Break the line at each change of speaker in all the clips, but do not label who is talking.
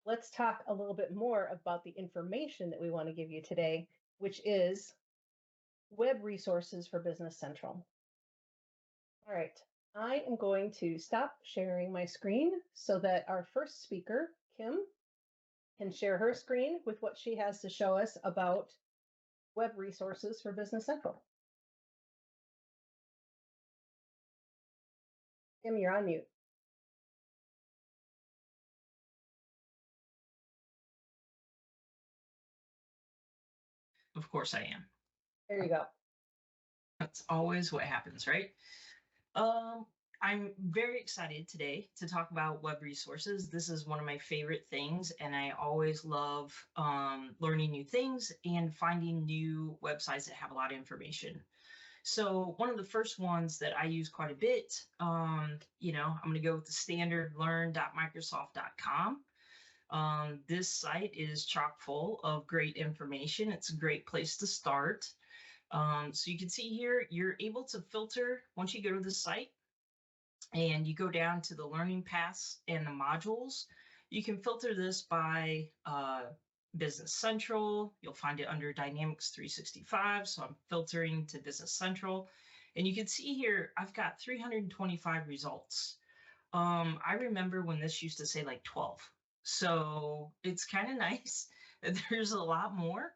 let's talk a little bit more about the information that we want to give you today, which is web resources for Business Central. All right, I am going to stop sharing my screen so that our first speaker, Kim, can share her screen with what she has to show us about web resources for Business Central. Kim, you're on mute.
Of course I am.
There you go.
That's always what happens, right? I'm very excited today to talk about web resources. This is one of my favorite things, and I always love learning new things and finding new websites that have a lot of information. So one of the first ones that I use quite a bit, I'm going to go with the standard learn.microsoft.com. This site is chock full of great information. It's a great place to start. So you can see here, you're able to filter once you go to the site and you go down to the learning paths and the modules. You can filter this by Business Central. You'll find it under Dynamics 365. So I'm filtering to Business Central. And you can see here, I've got 325 results. I remember when this used to say like 12. So it's kind of nice that there's a lot more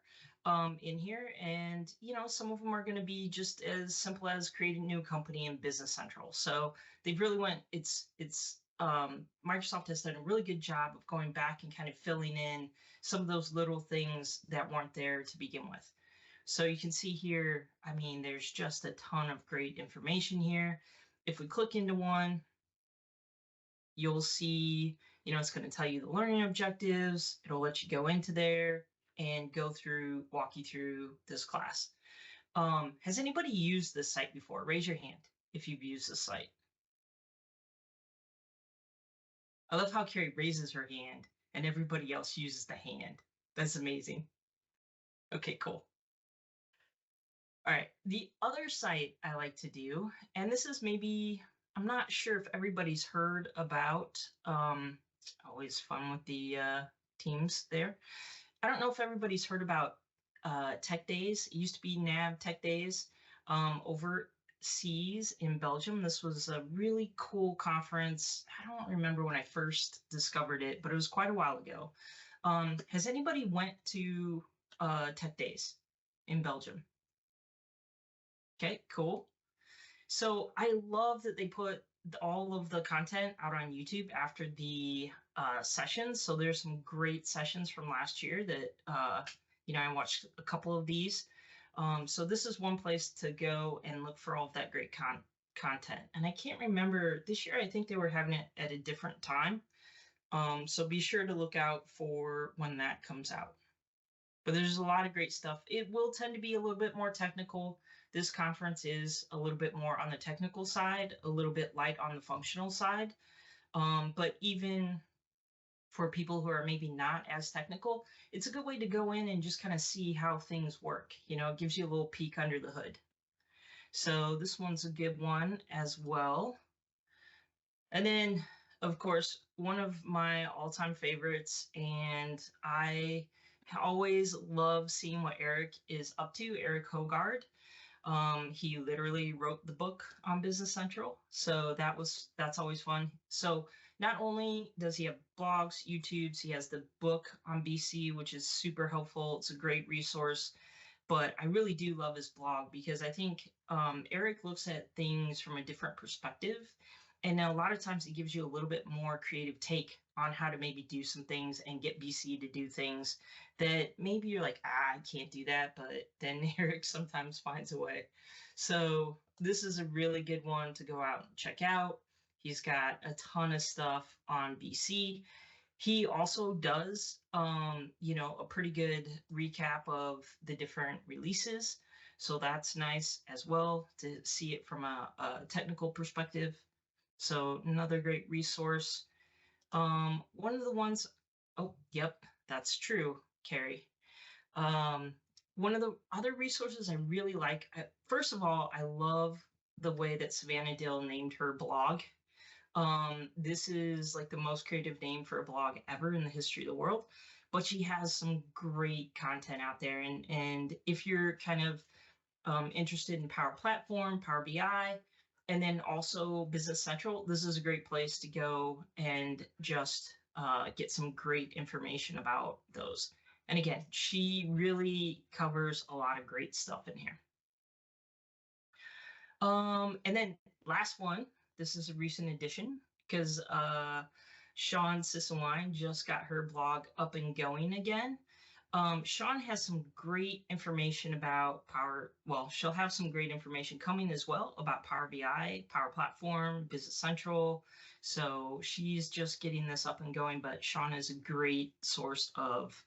in here. And, some of them are going to be just as simple as creating a new company in Business Central. So they've really Microsoft has done a really good job of going back and kind of filling in some of those little things that weren't there to begin with. So you can see here, there's just a ton of great information here. If we click into one, you'll see, it's going to tell you the learning objectives. It'll let you go into there and walk you through this class. Has anybody used this site before? Raise your hand if you've used this site. I love how Carrie raises her hand and everybody else uses the hand. That's amazing. Okay, cool. All right, the other site I like to do, and this is maybe, I'm not sure if everybody's heard about, always fun with the teams there. I don't know if everybody's heard about Tech Days. It used to be NAB Tech Days overseas in Belgium. This was a really cool conference. I don't remember when I first discovered it, but it was quite a while ago. Has anybody went to Tech Days in Belgium? Okay, cool. So I love that they put all of the content out on YouTube after the sessions. So there's some great sessions from last year that, I watched a couple of these. So this is one place to go and look for all of that great content. And I can't remember, this year I think they were having it at a different time. So be sure to look out for when that comes out. But there's a lot of great stuff. It will tend to be a little bit more technical. This conference is a little bit more on the technical side, a little bit light on the functional side. But even for people who are maybe not as technical, it's a good way to go in and just kind of see how things work. It gives you a little peek under the hood. So this one's a good one as well. And then, of course, one of my all-time favorites, and I always love seeing what Eric is up to, Eric Hogard. He literally wrote the book on Business Central. So that's always fun. So not only does he have blogs, YouTubes, he has the book on BC, which is super helpful. It's a great resource. But I really do love his blog because I think Eric looks at things from a different perspective. And a lot of times it gives you a little bit more creative take on how to maybe do some things and get BC to do things that maybe you're like, I can't do that. But then Eric sometimes finds a way. So this is a really good one to go out and check out. He's got a ton of stuff on BC. He also does, a pretty good recap of the different releases. So that's nice as well to see it from a technical perspective. So another great resource. One of the ones, oh, yep, that's true, Carrie. One of the other resources I really like, first of all, I love the way that Savannah Dill named her blog. This is like the most creative name for a blog ever in the history of the world, but she has some great content out there. And if you're kind of interested in Power Platform, Power BI, and then also Business Central, this is a great place to go and just get some great information about those. And again, she really covers a lot of great stuff in here. And then last one, this is a recent addition because Sean Sisselwine just got her blog up and going again. Sean has some great information about Power. Well, she'll have some great information coming as well about Power BI, Power Platform, Business Central. So she's just getting this up and going, but Sean is a great source of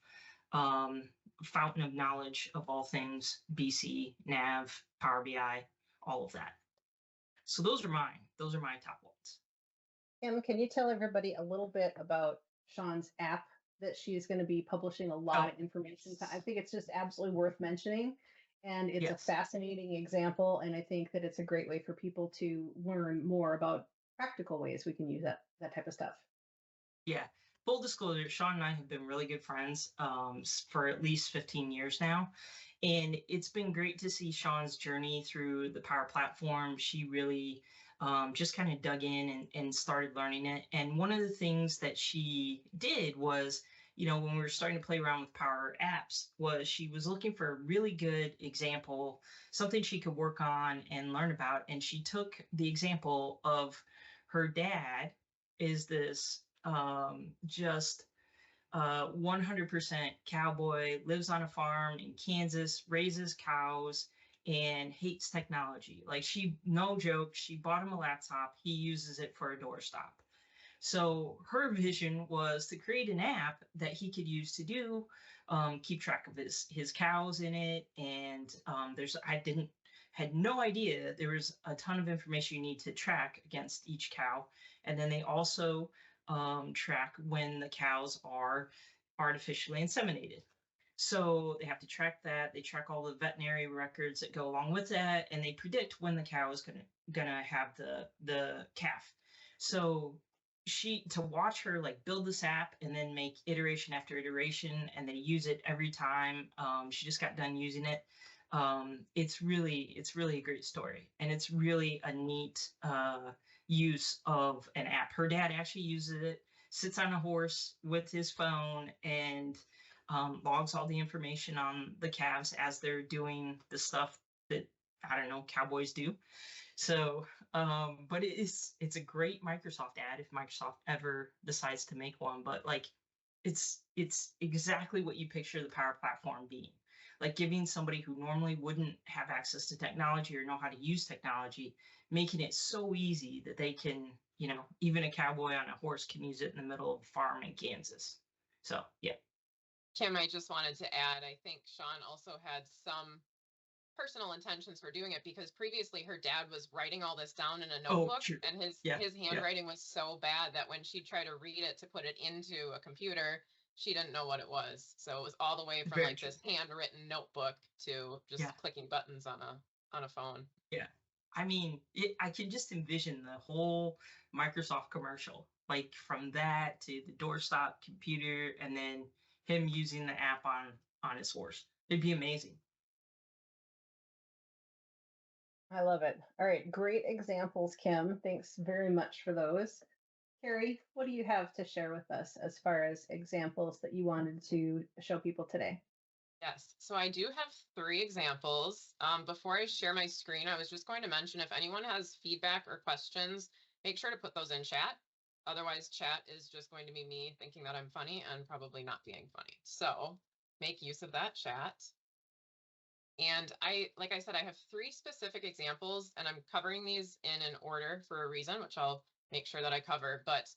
fountain of knowledge of all things BC, Nav, Power BI, all of that. So those are mine. Those are my top ones.
Kim, can you tell everybody a little bit about Sean's app that she's going to be publishing a lot of information? I think it's just absolutely worth mentioning. And it's a fascinating example. And I think that it's a great way for people to learn more about practical ways we can use that type of stuff.
Yeah. Full disclosure, Sean and I have been really good friends for at least 15 years now. And it's been great to see Sean's journey through the Power Platform. She really just kind of dug in and started learning it. And one of the things that she did was, when we were starting to play around with Power Apps, was she was looking for a really good example, something she could work on and learn about. And she took the example of her dad is this just 100% cowboy, lives on a farm in Kansas, raises cows, and hates technology. Like, no joke, she bought him a laptop. He uses it for a doorstop. So her vision was to create an app that he could use to do keep track of his cows in it. And had no idea there was a ton of information you need to track against each cow. And then they also track when the cows are artificially inseminated. So they have to track that. They track all the veterinary records that go along with that, and they predict when the cow is gonna have the calf. So to watch her like build this app and then make iteration after iteration and then use it every time she just got done using it. It's really a great story, and it's really a neat use of an app. Her dad actually uses it, sits on a horse with his phone, and logs all the information on the calves as they're doing the stuff that, I don't know, cowboys do. So, but it's a great Microsoft ad if Microsoft ever decides to make one. But like, it's exactly what you picture the Power Platform being. Like, giving somebody who normally wouldn't have access to technology or know how to use technology, making it so easy that they can, even a cowboy on a horse can use it in the middle of a farm in Kansas. So, yeah.
Kim, I just wanted to add, I think Sean also had some personal intentions for doing it, because previously her dad was writing all this down in a notebook, and his handwriting was so bad that when she tried to read it to put it into a computer, she didn't know what it was. So it was all the way from this handwritten notebook to just clicking buttons on a phone.
Yeah. I mean, I can just envision the whole Microsoft commercial, like from that to the doorstop computer, and then him using the app on his horse. It'd be amazing.
I love it. All right, great examples, Kim. Thanks very much for those. Carrie, what do you have to share with us as far as examples that you wanted to show people today?
Yes, so I do have 3 examples. Before I share my screen, I was just going to mention, if anyone has feedback or questions, make sure to put those in chat. Otherwise, chat is just going to be me thinking that I'm funny and probably not being funny. So make use of that chat. And like I said, I have 3 specific examples, and I'm covering these in an order for a reason, which I'll make sure that I cover. But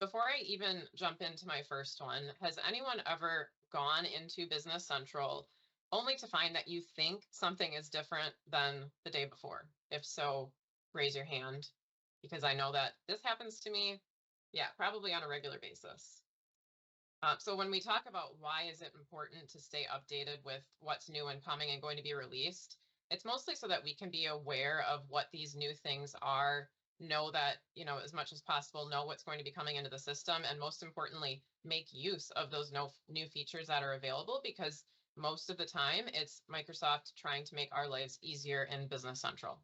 before I even jump into my first one, has anyone ever gone into Business Central only to find that you think something is different than the day before? If so, raise your hand, because I know that this happens to me, probably on a regular basis. So when we talk about why is it important to stay updated with what's new and coming and going to be released, it's mostly so that we can be aware of what these new things are know that, as much as possible, know what's going to be coming into the system, and most importantly, make use of those new features that are available, because most of the time it's Microsoft trying to make our lives easier in Business Central.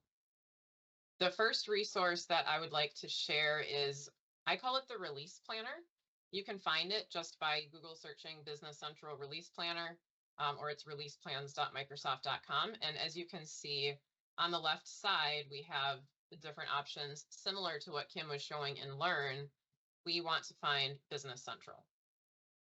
The first resource that I would like to share is, I call it the Release Planner. You can find it just by Google searching Business Central Release Planner, or it's releaseplans.microsoft.com. And as you can see on the left side, we have the different options similar to what Kim was showing in Learn. We want to find Business Central.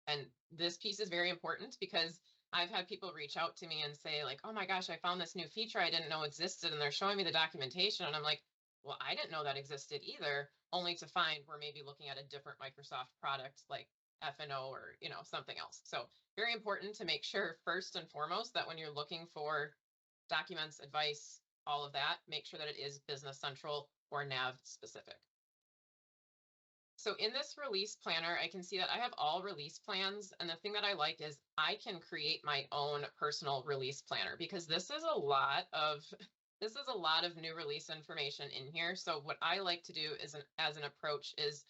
And this piece is very important because I've had people reach out to me and say like, oh my gosh, I found this new feature I didn't know existed, and they're showing me the documentation. And I'm like, well, I didn't know that existed either, only to find we're maybe looking at a different Microsoft product like F&O or, something else. So very important to make sure first and foremost that when you're looking for documents, advice, all of that, make sure that it is Business Central or NAV specific. So in this release planner, I can see that I have all release plans. And the thing that I like is I can create my own personal release planner, because this is a lot of new release information in here. So what I like to do is as an approach is,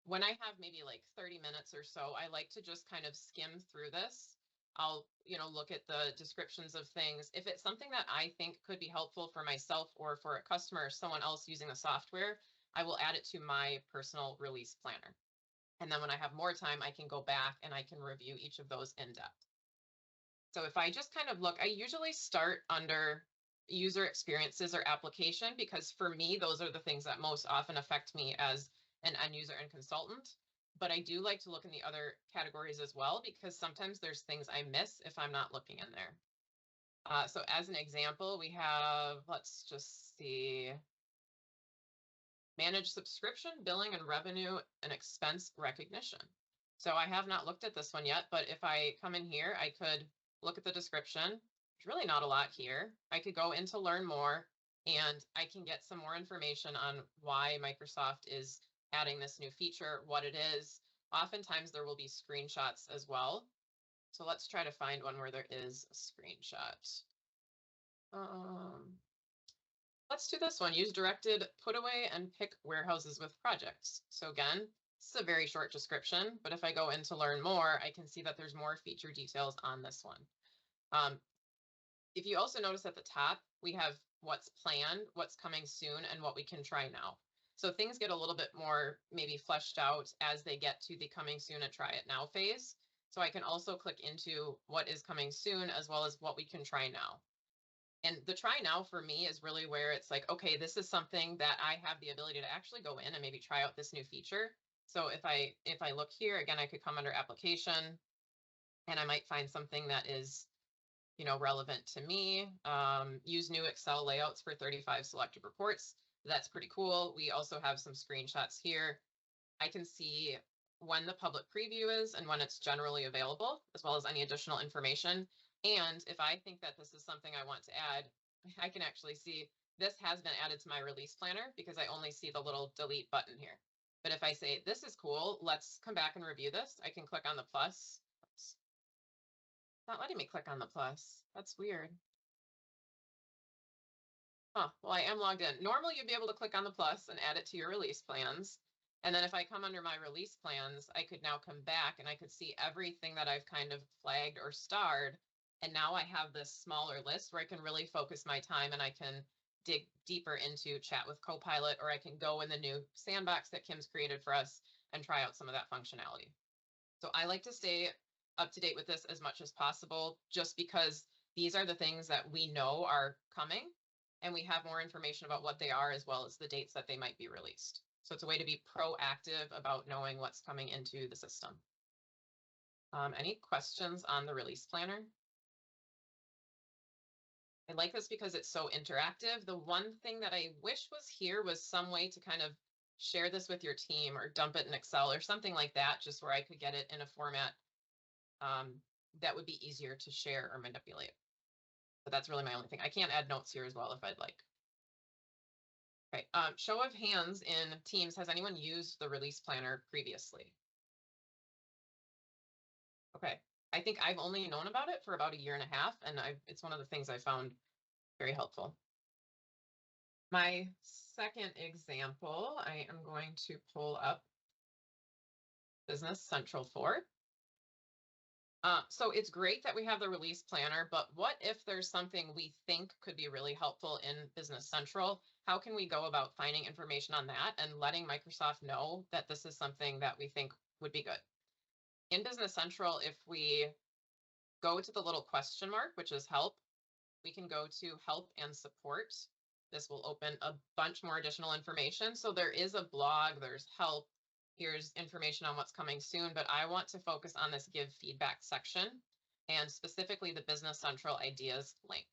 when I have maybe like 30 minutes or so, I like to just kind of skim through this. I'll, look at the descriptions of things. If it's something that I think could be helpful for myself or for a customer or someone else using the software, I will add it to my personal release planner. And then when I have more time, I can go back and I can review each of those in depth. So if I just kind of look, I usually start under user experiences or application, because for me, those are the things that most often affect me as an end user and consultant. But I do like to look in the other categories as well, because sometimes there's things I miss if I'm not looking in there. So as an example, we have, let's just see, manage subscription, billing, and revenue and expense recognition. So I have not looked at this one yet, but if I come in here, I could look at the description. There's really not a lot here. I could go into learn more, and I can get some more information on why Microsoft is adding this new feature, what it is. Oftentimes there will be screenshots as well. So let's try to find one where there is a screenshot. Let's do this one. Use directed put away and pick warehouses with projects. So again, this is a very short description, but if I go into learn more, I can see that there's more feature details on this one. If you also notice at the top, we have what's planned, what's coming soon, and what we can try now. So things get a little bit more maybe fleshed out as they get to the coming soon and try it now phase. So I can also click into what is coming soon as well as what we can try now. And the try now for me is really where it's like, okay, this is something that I have the ability to actually go in and maybe try out this new feature. So if I look here, again, I could come under application and I might find something that is, relevant to me. Use new Excel layouts for 35 selected reports. That's pretty cool. We also have some screenshots here. I can see when the public preview is and when it's generally available, as well as any additional information. And if I think that this is something I want to add, I can actually see this has been added to my release planner because I only see the little delete button here. But if I say, this is cool, let's come back and review this, I can click on the plus. Oops. It's not letting me click on the plus. That's weird. Well, I am logged in. Normally you'd be able to click on the plus and add it to your release plans. And then if I come under my release plans, I could now come back and I could see everything that I've kind of flagged or starred. And now I have this smaller list where I can really focus my time and I can dig deeper into Chat with Copilot, or I can go in the new sandbox that Kim's created for us and try out some of that functionality. So I like to stay up to date with this as much as possible, just because these are the things that we know are coming and we have more information about what they are as well as the dates that they might be released. So it's a way to be proactive about knowing what's coming into the system. Any questions on the release planner? I like this because it's so interactive. The one thing that I wish was here was some way to kind of share this with your team or dump it in Excel or something like that, just where I could get it in a format that would be easier to share or manipulate. But that's really my only thing. I can't add notes here as well if I'd like. Okay, show of hands in Teams, has anyone used the release planner previously? Okay, I think I've only known about it for about 1.5 years, and it's one of the things I found very helpful. My second example, I am going to pull up Business Central for. So it's great that we have the release planner, but what if there's something we think could be really helpful in Business Central? How can we go about finding information on that and letting Microsoft know that this is something that we think would be good? In Business Central, if we go to the little question mark, which is help, we can go to help and support. This will open a bunch more additional information. So there is a blog, there's help, here's information on what's coming soon, but I want to focus on this give feedback section and specifically the Business Central ideas link.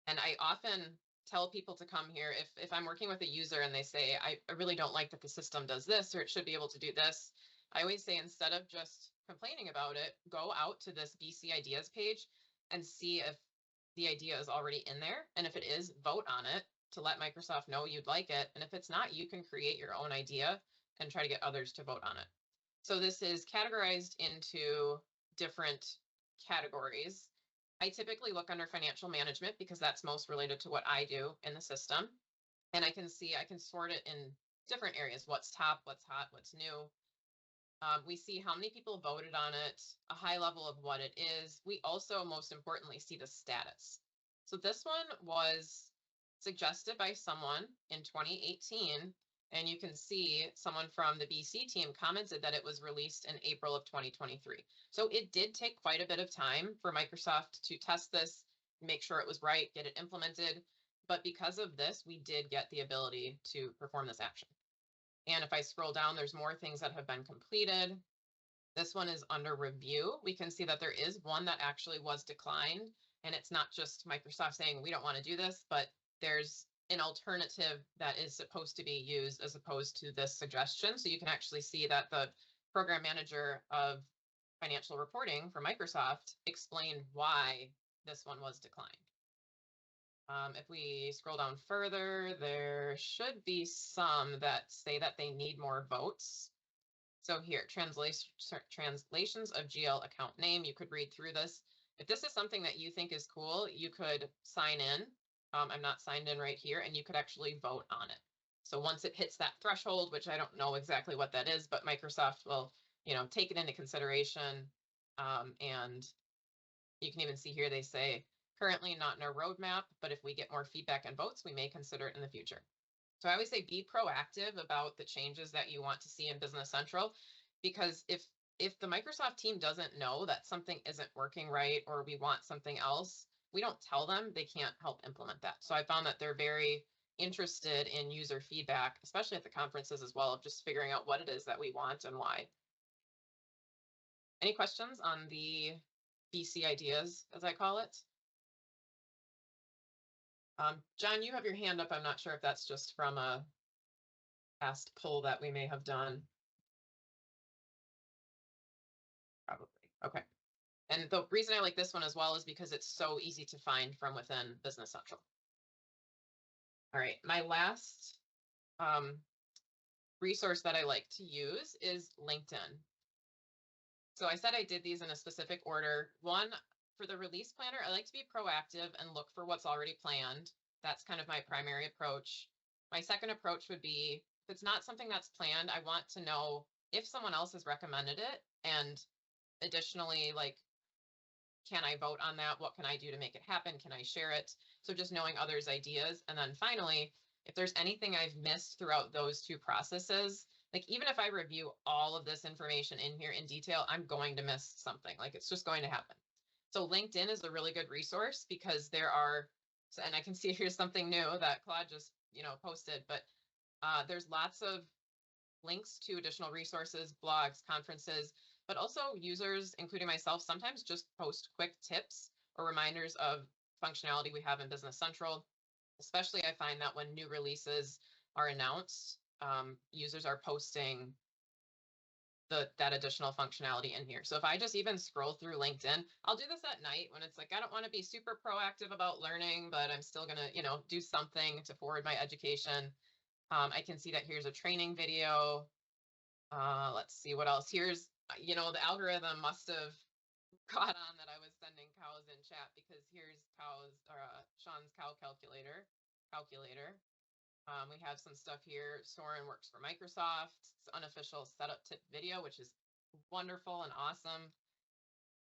And I often tell people to come here if I'm working with a user and they say, I really don't like that the system does this, or it should be able to do this. I always say, instead of just complaining about it, go out to this BC Ideas page and see if the idea is already in there. And if it is, vote on it to let Microsoft know you'd like it. And if it's not, you can create your own idea and try to get others to vote on it. So this is categorized into different categories. I typically look under financial management because that's most related to what I do in the system. And I can see, I can sort it in different areas. What's top, what's hot, what's new. We see how many people voted on it, a high level of what it is. We also, most importantly, see the status. So this one was suggested by someone in 2018, and you can see someone from the BC team commented that it was released in April of 2023. So it did take quite a bit of time for Microsoft to test this, make sure it was right, get it implemented. But because of this, we did get the ability to perform this action. And if I scroll down, there's more things that have been completed. This one is under review. We can see that there is one that actually was declined. And it's not just Microsoft saying, we don't want to do this, but there's an alternative that is supposed to be used as opposed to this suggestion. So you can actually see that the program manager of financial reporting for Microsoft explained why this one was declined. If we scroll down further, there should be some that say that they need more votes. So here, translations of GL account name, you could read through this. If this is something that you think is cool, you could sign in. I'm not signed in right here, and you could actually vote on it. So once it hits that threshold, which I don't know exactly what that is, but Microsoft will, take it into consideration. And you can even see here, they say, currently not in our roadmap, but if we get more feedback and votes, we may consider it in the future. So I always say be proactive about the changes that you want to see in Business Central, because if the Microsoft team doesn't know that something isn't working right or we want something else, we don't tell them, they can't help implement that. So I found that they're very interested in user feedback, especially at the conferences as well, of just figuring out what it is that we want and why. Any questions on the BC Ideas, as I call it? John, you have your hand up. I'm not sure if that's just from a past poll that we may have done. Probably. Okay. And the reason I like this one as well is because it's so easy to find from within Business Central. All right. My last resource that I like to use is LinkedIn. So I said I did these in a specific order. One, for the release planner, I like to be proactive and look for what's already planned. That's kind of my primary approach. My second approach would be, if it's not something that's planned, I want to know if someone else has recommended it. And additionally, like, can I vote on that? What can I do to make it happen? Can I share it? So just knowing others' ideas. And then finally, if there's anything I've missed throughout those two processes, like even if I review all of this information in here in detail, I'm going to miss something. Like it's just going to happen. So LinkedIn is a really good resource because there are, and I can see here's something new that Claude just, posted, but there's lots of links to additional resources, blogs, conferences, but also users, including myself, sometimes just post quick tips or reminders of functionality we have in Business Central. Especially I find that when new releases are announced, users are posting that additional functionality in here. So if I just even scroll through LinkedIn, I'll do this at night when it's like, I don't want to be super proactive about learning, but I'm still going to, do something to forward my education. I can see that here's a training video. Let's see what else. Here's, the algorithm must have caught on that I was sending cows in chat because here's Sean's cow calculator. We have some stuff here. Soren works for Microsoft. It's unofficial setup tip video, which is wonderful and awesome.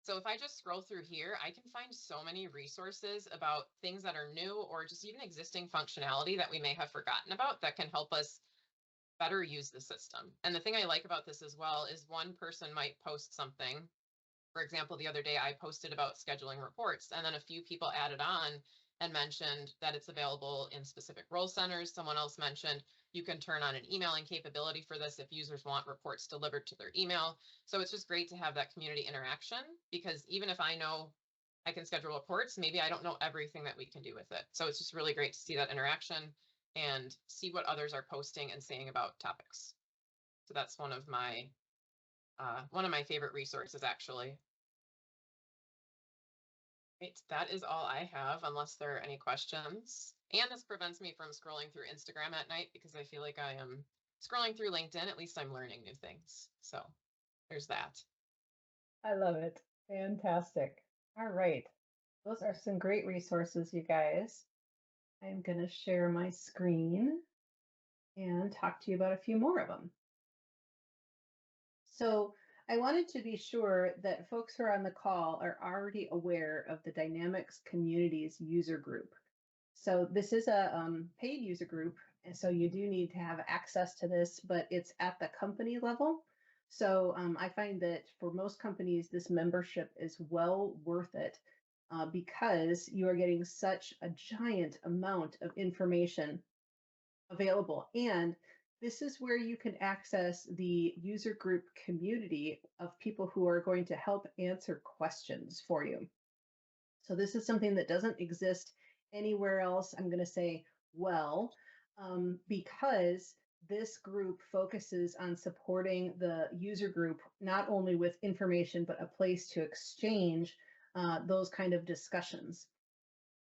So if I just scroll through here, I can find so many resources about things that are new or just even existing functionality that we may have forgotten about that can help us better use the system. And the thing I like about this as well is one person might post something. For example, the other day I posted about scheduling reports, and then a few people added on and mentioned that it's available in specific role centers. Someone else mentioned you can turn on an emailing capability for this if users want reports delivered to their email. So it's just great to have that community interaction, because even if I know I can schedule reports, maybe I don't know everything that we can do with it. So it's just really great to see that interaction and see what others are posting and saying about topics. So that's one of my favorite resources, actually. Right, that is all I have, unless there are any questions. And this prevents me from scrolling through Instagram at night, because I feel like I am scrolling through LinkedIn. At least I'm learning new things. So there's that.
I love it. Fantastic. All right. Those are some great resources, you guys. I'm going to share my screen and talk to you about a few more of them. So I wanted to be sure that folks who are on the call are already aware of the Dynamics Communities user group. So this is a paid user group, and so you do need to have access to this, but it's at the company level. So I find that for most companies, this membership is well worth it because you are getting such a giant amount of information available. And this is where you can access the user group community of people who are going to help answer questions for you. So this is something that doesn't exist anywhere else. I'm going to say, well, because this group focuses on supporting the user group, not only with information, but a place to exchange those kind of discussions.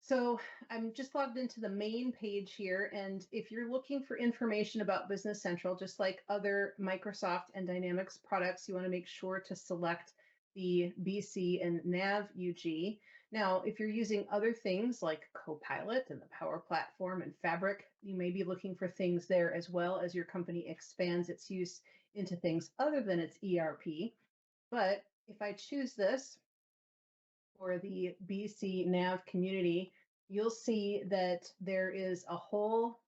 So I'm just logged into the main page here. And if you're looking for information about Business Central, just like other Microsoft and Dynamics products, you want to make sure to select the BC and Nav UG. Now, if you're using other things like Copilot and the Power Platform and Fabric, you may be looking for things there as well as your company expands its use into things other than its ERP. But if I choose this, for the BC Nav community, you'll see that there is a whole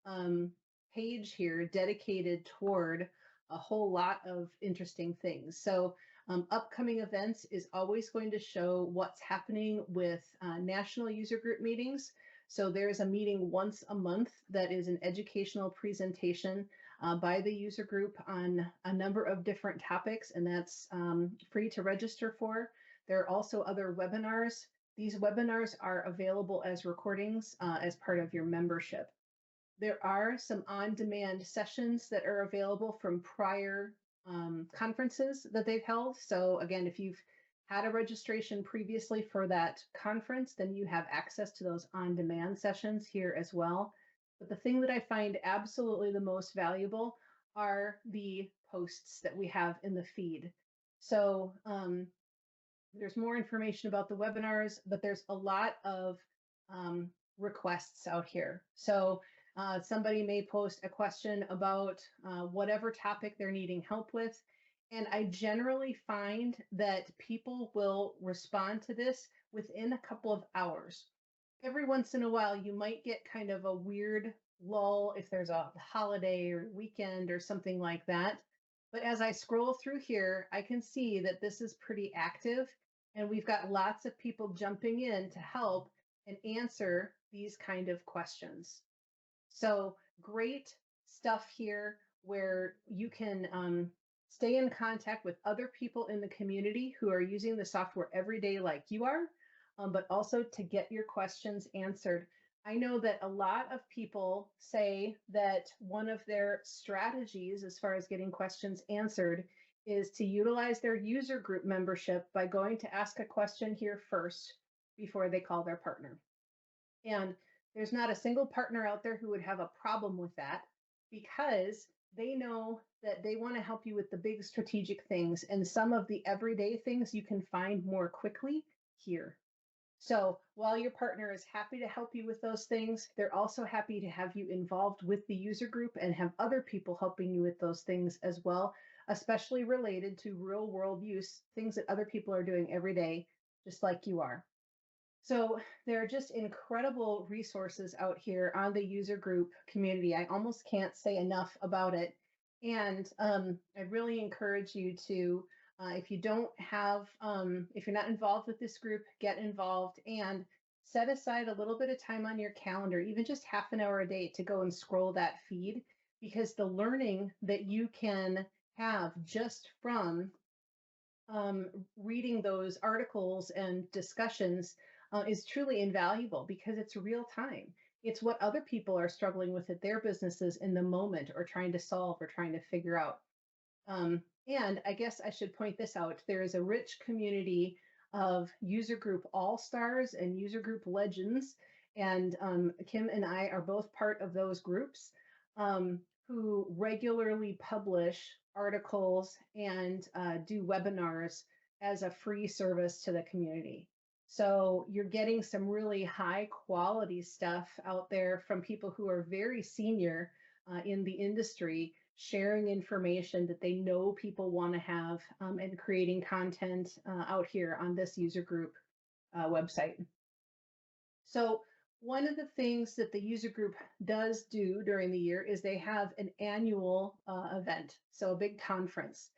page here dedicated toward a whole lot of interesting things. So upcoming events is always going to show what's happening with national user group meetings. So there's a meeting once a month that is an educational presentation by the user group on a number of different topics, and that's free to register for. There are also other webinars. These webinars are available as recordings as part of your membership. There are some on-demand sessions that are available from prior conferences that they've held. So again, if you've had a registration previously for that conference, then you have access to those on-demand sessions here as well. But the thing that I find absolutely the most valuable are the posts that we have in the feed. So there's more information about the webinars, but there's a lot of requests out here. So somebody may post a question about whatever topic they're needing help with. And I generally find that people will respond to this within a couple of hours. Every once in a while, you might get kind of a weird lull if there's a holiday or weekend or something like that. But as I scroll through here, I can see that this is pretty active. And we've got lots of people jumping in to help and answer these kind of questions. So great stuff here where you can stay in contact with other people in the community who are using the software every day like you are, but also to get your questions answered. I know that a lot of people say that one of their strategies as far as getting questions answered is to utilize their user group membership by going to ask a question here first before they call their partner. And there's not a single partner out there who would have a problem with that, because they know that they want to help you with the big strategic things, and some of the everyday things you can find more quickly here. So while your partner is happy to help you with those things, they're also happy to have you involved with the user group and have other people helping you with those things as well, especially related to real world use, things that other people are doing every day, just like you are. So there are just incredible resources out here on the user group community. I almost can't say enough about it. And I really encourage you to, if you don't have, if you're not involved with this group, get involved and set aside a little bit of time on your calendar, even just half an hour a day to go and scroll that feed, because the learning that you can have just from reading those articles and discussions is truly invaluable because it's real time. It's what other people are struggling with at their businesses in the moment or trying to solve or trying to figure out. And I guess I should point this out. There is a rich community of user group all-stars and user group legends. And Kim and I are both part of those groups who regularly publish articles and do webinars as a free service to the community. So you're getting some really high quality stuff out there from people who are very senior in the industry, sharing information that they know people want to have and creating content out here on this user group website. So one of the things that the user group does do during the year is they have an annual event, so a big conference,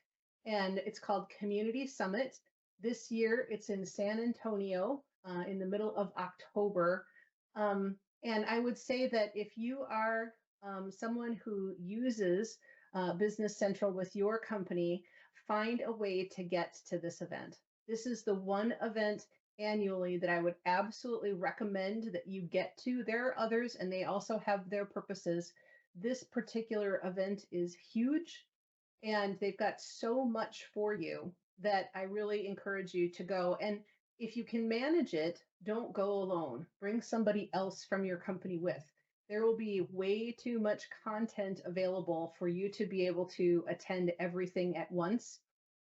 and it's called Community Summit. This year it's in San Antonio in the middle of October. And I would say that if you are someone who uses Business Central with your company, find a way to get to this event. This is the one event annually that I would absolutely recommend that you get to. There are others and they also have their purposes. This particular event is huge and they've got so much for you that I really encourage you to go. And if you can manage it, don't go alone. Bring somebody else from your company with. There will be way too much content available for you to be able to attend everything at once.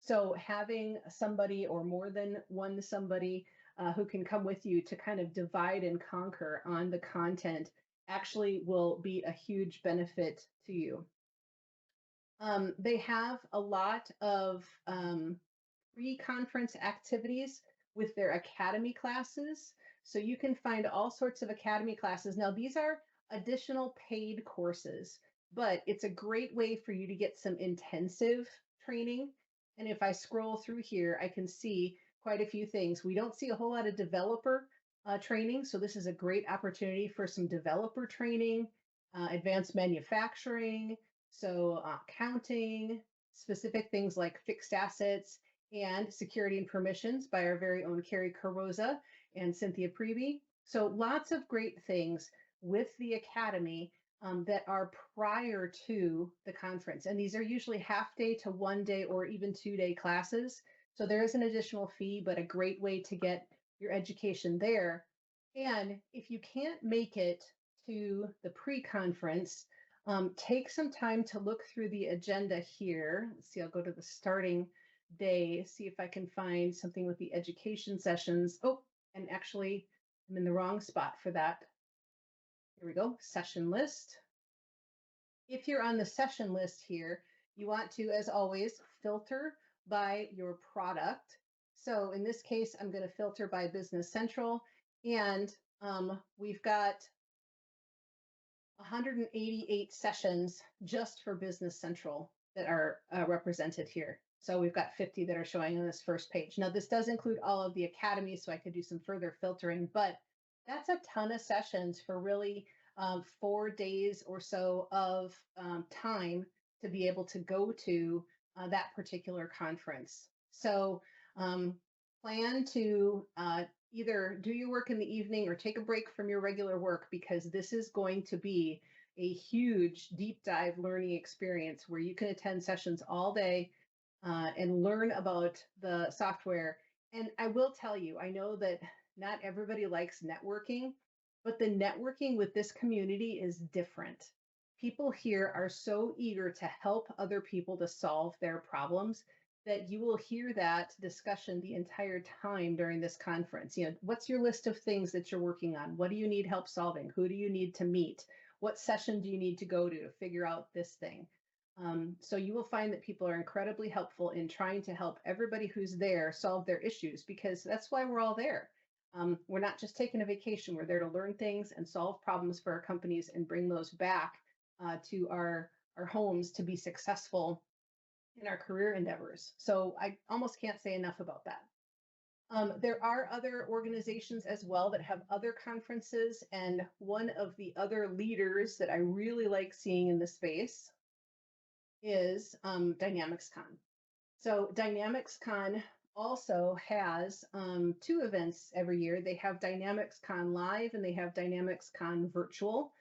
So having somebody or more than one somebody who can come with you to kind of divide and conquer on the content actually will be a huge benefit to you. They have a lot of pre-conference activities with their academy classes. So you can find all sorts of academy classes. Now, these are additional paid courses, but it's a great way for you to get some intensive training. And if I scroll through here, I can see quite a few things. We don't see a whole lot of developer training, so this is a great opportunity for some developer training, advanced manufacturing, so accounting, specific things like fixed assets and security and permissions by our very own Carrie Carroza and Cynthia Preby. So lots of great things with the Academy that are prior to the conference. And these are usually half day to 1 day or even 2 day classes. So there is an additional fee, but a great way to get your education there. And if you can't make it to the pre-conference, take some time to look through the agenda here. Let's see, I'll go to the starting day, see if I can find something with the education sessions. Oh, and actually I'm in the wrong spot for that. Here we go, session list. If you're on the session list here, you want to, as always, filter by your product. So in this case, I'm going to filter by Business Central, and we've got 188 sessions just for Business Central that are represented here. So we've got 50 that are showing on this first page. Now this does include all of the Academy, so I could do some further filtering, but that's a ton of sessions for really 4 days or so of time to be able to go to that particular conference. So plan to either do your work in the evening or take a break from your regular work, because this is going to be a huge deep dive learning experience where you can attend sessions all day and learn about the software. And I will tell you, I know that not everybody likes networking, but the networking with this community is different. People here are so eager to help other people to solve their problems that you will hear that discussion the entire time during this conference. What's your list of things that you're working on? What do you need help solving? Who do you need to meet? What session do you need to go to figure out this thing? So you will find that people are incredibly helpful in trying to help everybody who's there solve their issues, because that's why we're all there. We're not just taking a vacation. We're there to learn things and solve problems for our companies and bring those back to our homes to be successful in our career endeavors. So I almost can't say enough about that. There are other organizations as well that have other conferences, and one of the other leaders that I really like seeing in the space is DynamicsCon. So DynamicsCon also has two events every year. They have DynamicsCon Live and they have DynamicsCon Virtual.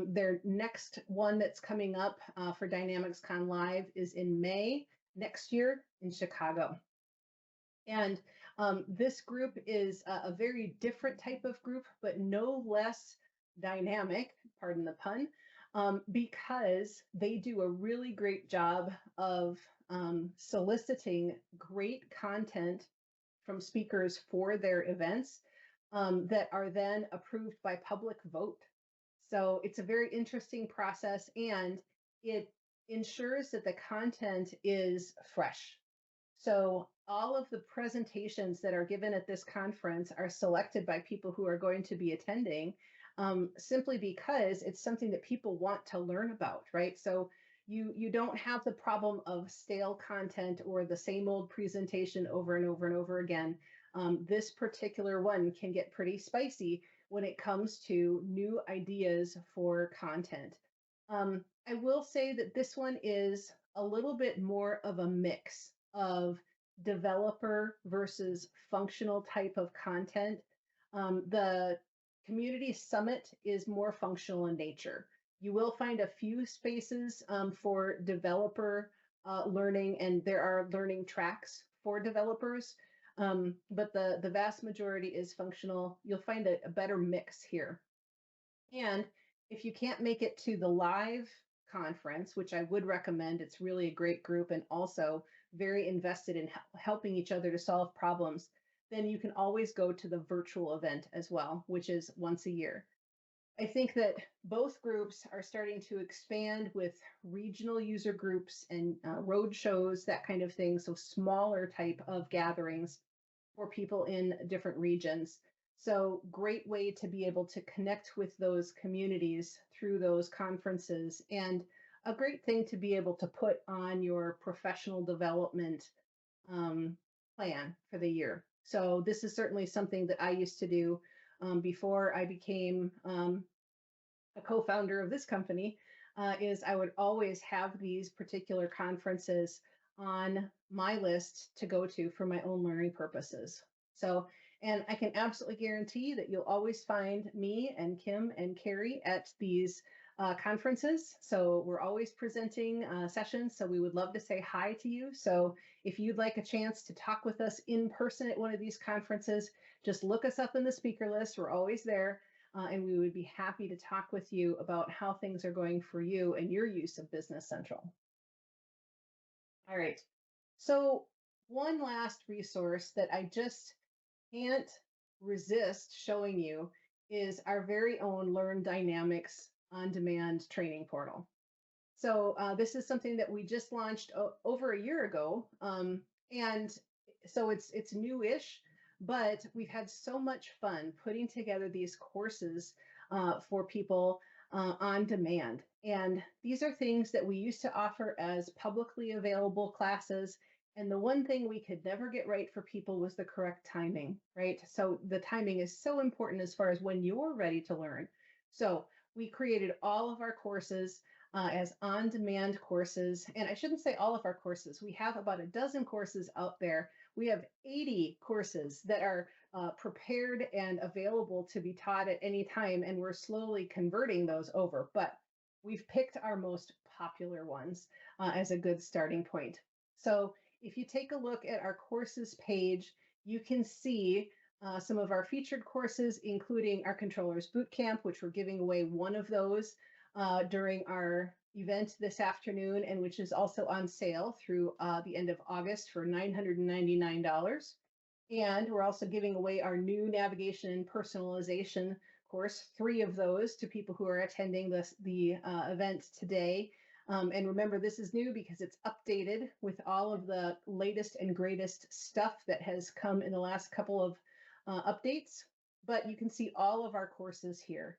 Their next one that's coming up for DynamicsCon Live is in May next year in Chicago. And this group is a very different type of group, but no less dynamic, pardon the pun, because they do a really great job of soliciting great content from speakers for their events that are then approved by public vote. So it's a very interesting process, and it ensures that the content is fresh. So all of the presentations that are given at this conference are selected by people who are going to be attending, simply because it's something that people want to learn about, right? So you don't have the problem of stale content or the same old presentation over and over and over again. This particular one can get pretty spicy when it comes to new ideas for content. I will say that this one is a little bit more of a mix of developer versus functional type of content. The Community Summit is more functional in nature. You will find a few spaces for developer learning, and there are learning tracks for developers, but the vast majority is functional. You'll find a better mix here. And if you can't make it to the live conference, which I would recommend, it's really a great group and also very invested in helping each other to solve problems, then you can always go to the virtual event as well, which is once a year. I think that both groups are starting to expand with regional user groups and road shows, that kind of thing. So smaller type of gatherings for people in different regions. So great way to be able to connect with those communities through those conferences, and a great thing to be able to put on your professional development plan for the year. So this is certainly something that I used to do before I became a co-founder of this company, is I would always have these particular conferences on my list to go to for my own learning purposes. So, and I can absolutely guarantee that you'll always find me and Kim and Carrie at these conferences. So we're always presenting sessions. So we would love to say hi to you. So if you'd like a chance to talk with us in person at one of these conferences, just look us up in the speaker list. We're always there. And we would be happy to talk with you about how things are going for you and your use of Business Central. All right. So one last resource that I just can't resist showing you is our very own Learn Dynamics on-demand training portal. So this is something that we just launched over a year ago. And so it's new-ish, but we've had so much fun putting together these courses for people on demand. And these are things that we used to offer as publicly available classes. And the one thing we could never get right for people was the correct timing, right? So the timing is so important as far as when you're ready to learn. So we created all of our courses as on-demand courses. And I shouldn't say all of our courses. We have about a dozen courses out there. We have 80 courses that are prepared and available to be taught at any time, and we're slowly converting those over. But we've picked our most popular ones as a good starting point. So if you take a look at our courses page, you can see some of our featured courses, including our Controllers Bootcamp, which we're giving away one of those during our event this afternoon, and which is also on sale through the end of August for $999. And we're also giving away our new navigation and personalization course, 3 of those to people who are attending the event today. And remember, this is new because it's updated with all of the latest and greatest stuff that has come in the last couple of updates. But you can see all of our courses here.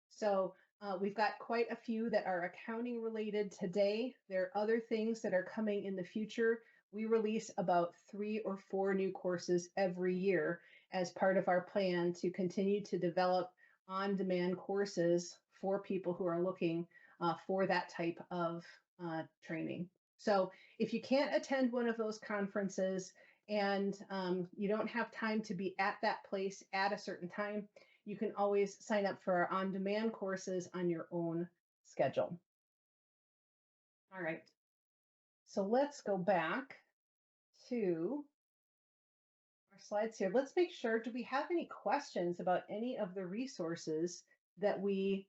So we've got quite a few that are accounting related today. There are other things that are coming in the future. We release about 3 or 4 new courses every year as part of our plan to continue to develop on-demand courses for people who are looking for that type of training. So if you can't attend one of those conferences and you don't have time to be at that place at a certain time, you can always sign up for our on-demand courses on your own schedule. All right. So let's go back to our slides here. Let's make sure, do we have any questions about any of the resources that we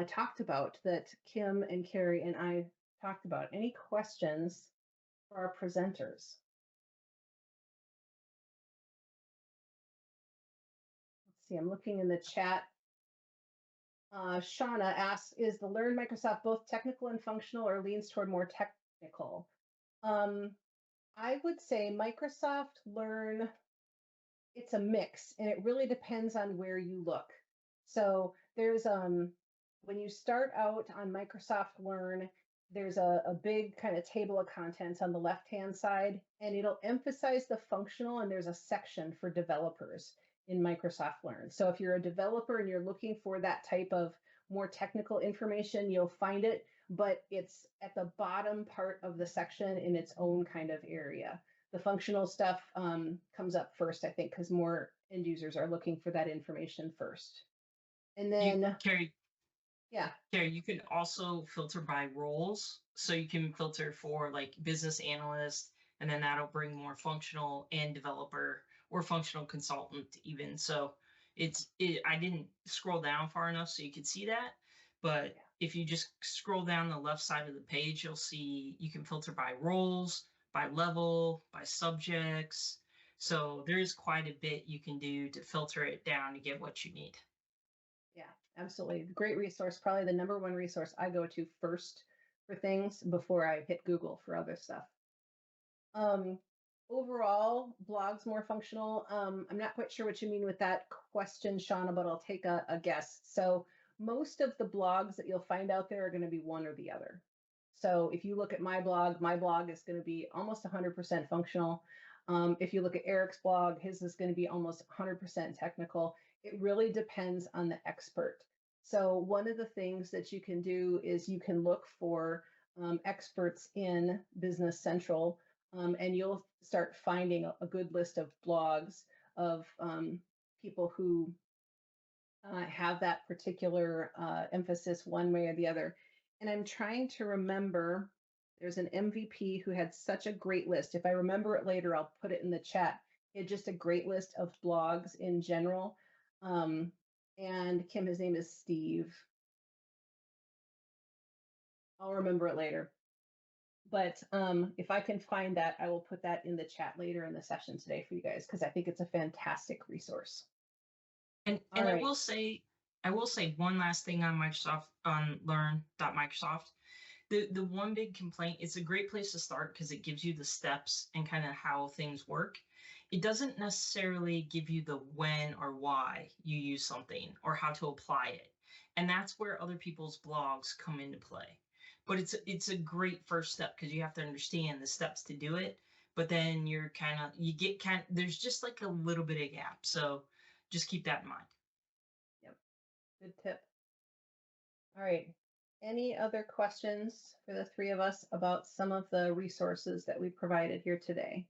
talked about, that Kim and Carrie and I talked about? Any questions for our presenters? Let's see, I'm looking in the chat. Shauna asks, is the Learn Microsoft both technical and functional, or leans toward more technical? I would say Microsoft Learn, it's a mix, and it really depends on where you look. So there's when you start out on Microsoft Learn, there's a big kind of table of contents on the left-hand side, and it'll emphasize the functional, and there's a section for developers in Microsoft Learn. So if you're a developer and you're looking for that type of more technical information, you'll find it, but it's at the bottom part of the section in its own kind of area. The functional stuff comes up first, I think, because more end users are looking for that information first. And then,
Carrie,
yeah.
Carrie, you can also filter by roles. So you can filter for like business analyst, and then that'll bring more functional and developer or functional consultant even. So I didn't scroll down far enough so you could see that. But if you just scroll down the left side of the page, you'll see you can filter by roles, by level, by subjects. So there is quite a bit you can do to filter it down to get what you need.
Yeah, absolutely. Great resource. Probably the number 1 resource I go to first for things before I hit Google for other stuff. Overall, blogs more functional. I'm not quite sure what you mean with that question, Shauna, but I'll take a guess. So most of the blogs that you'll find out there are going to be one or the other. So if you look at my blog is going to be almost 100% functional. If you look at Eric's blog, his is going to be almost 100% technical. It really depends on the expert. So one of the things that you can do is you can look for experts in Business Central, and you'll start finding a good list of blogs of people who have that particular emphasis one way or the other. And I'm trying to remember, there's an MVP who had such a great list. If I remember it later, I'll put it in the chat. He had just a great list of blogs in general. And Kim, his name is Steve. I'll remember it later. But if I can find that, I will put that in the chat later in the session today for you guys, because I think it's a fantastic resource.
And
right.
I will say one last thing on Microsoft, on learn.microsoft. The one big complaint, it's a great place to start because it gives you the steps and kind of how things work. It doesn't necessarily give you the when or why you use something or how to apply it. And that's where other people's blogs come into play. But it's a great first step because you have to understand the steps to do it. But then there's just like a little bit of gap. So just keep that in mind.
Yep. Good tip. All right. Any other questions for the 3 of us about some of the resources that we provided here today?